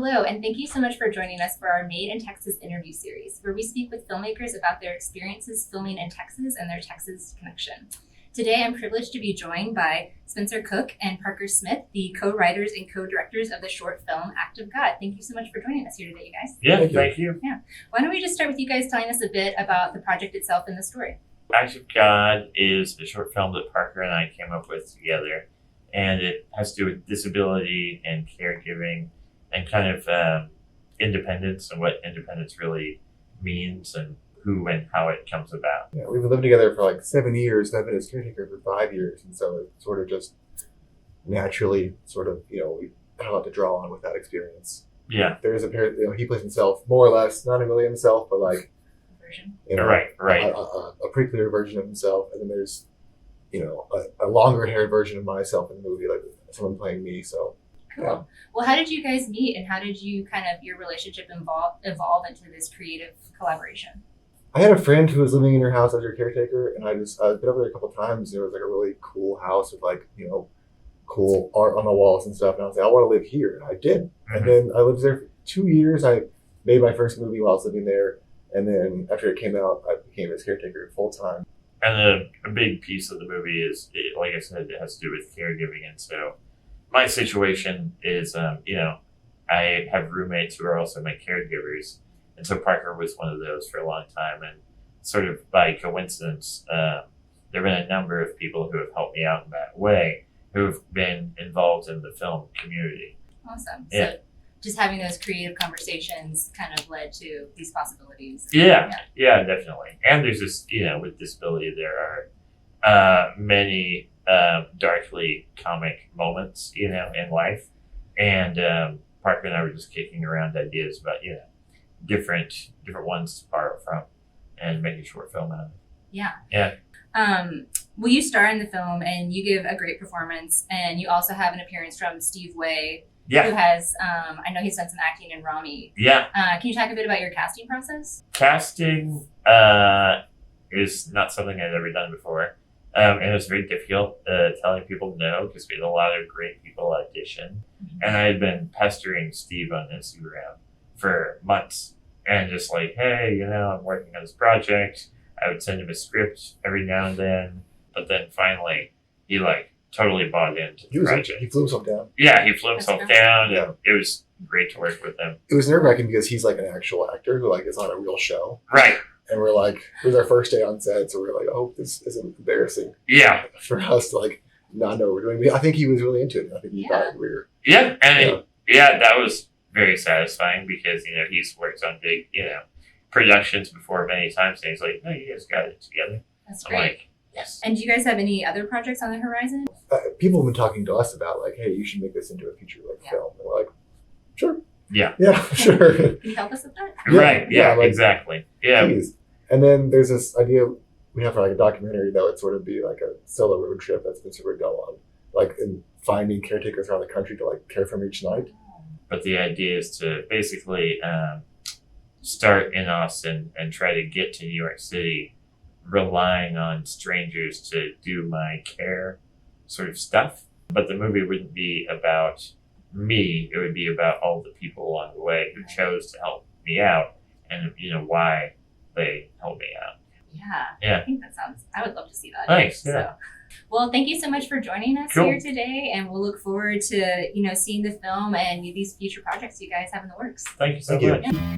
Hello, and thank you so much for joining us for our Made in Texas interview series, where we speak with filmmakers about their experiences filming in Texas and their Texas connection. Today, I'm privileged to be joined by Spencer Cook and Parker Smith, the co-writers and co-directors of the short film Act of God. Thank you so much for joining us here today, you guys. Yeah, thank you. Yeah. Why don't we just start with you guys telling us a bit about the project itself and the story? Act of God is a short film that Parker and I came up with together, and it has to do with disability and caregiving and kind of independence and what independence really means and who and how it comes about. Yeah, we've lived together for like 7 years, and I've been his caretaker for 5 years, and so it sort of just naturally we had a lot to draw on with that experience. Yeah. There's he plays himself more or less, not really himself, but like Version. Right. A pretty clear version of himself, and then there's a longer haired version of myself in the movie, like someone playing me. So Cool. yeah. Well, how did you guys meet, and how did you your relationship evolve into this creative collaboration? I had a friend who was living in your house as your caretaker, and I've been over there a couple times. There was like a really cool house with cool art on the walls and stuff, and I was like, I want to live here, and I did. Mm-hmm. And then I lived there for 2 years. I made my first movie while I was living there, and then after it came out, I became his caretaker full time. And a big piece of the movie is, like I said, it has to do with caregiving. And so my situation is, I have roommates who are also my caregivers. And so Parker was one of those for a long time. And sort of by coincidence, there have been a number of people who have helped me out in that way, who have been involved in the film community. Awesome. Yeah. So just having those creative conversations kind of led to these possibilities. Yeah, definitely. And there's just, with disability, there are many darkly comic moments, in life. And Parker and I were just kicking around ideas about, different ones to borrow from and make a short film out of it. Yeah. Yeah. Well, you star in the film and you give a great performance, and you also have an appearance from Steve Way, who has, I know he's done some acting in Rami. Yeah. Can you talk a bit about your casting process? Casting is not something I've ever done before. And it was very difficult telling people no, because we had a lot of great people audition. Mm-hmm. And I had been pestering Steve on Instagram for months and just like, hey, I'm working on this project. I would send him a script every now and then. But then finally, he totally bought into the project. He flew himself down. Yeah, he flew himself down. Yeah. And it was great to work with him. It was nerve-wracking because he's like an actual actor who is on a real show. Right. And we're like, it was our first day on set, so we're like, I hope this isn't embarrassing. Yeah. For us to not know what we're doing. I think he was really into it. I think he thought we were. Yeah, and that was very satisfying because he's worked on big productions before many times, and he's like, no, you guys got it together. That's I'm great. like, yes. And do you guys have any other projects on the horizon? People have been talking to us about hey, you should make this into a feature film. And we're like, sure. Yeah, sure. Can you help us with that? Right. Yeah. Exactly. Yeah. Please. And then there's this idea we have for a documentary that would sort of be like a solo road trip that's been super dull on, in finding caretakers around the country to care for them each night. But the idea is to basically start in Austin and try to get to New York City, relying on strangers to do my care sort of stuff. But the movie wouldn't be about me. It would be about all the people along the way who chose to help me out and, why they helped me out. Yeah. I think I would love to see that. Thanks. Yeah. So, well, thank you so much for joining us here today. And we'll look forward to, seeing the film and these future projects you guys have in the works. Thank you so Thank you. much. Yeah.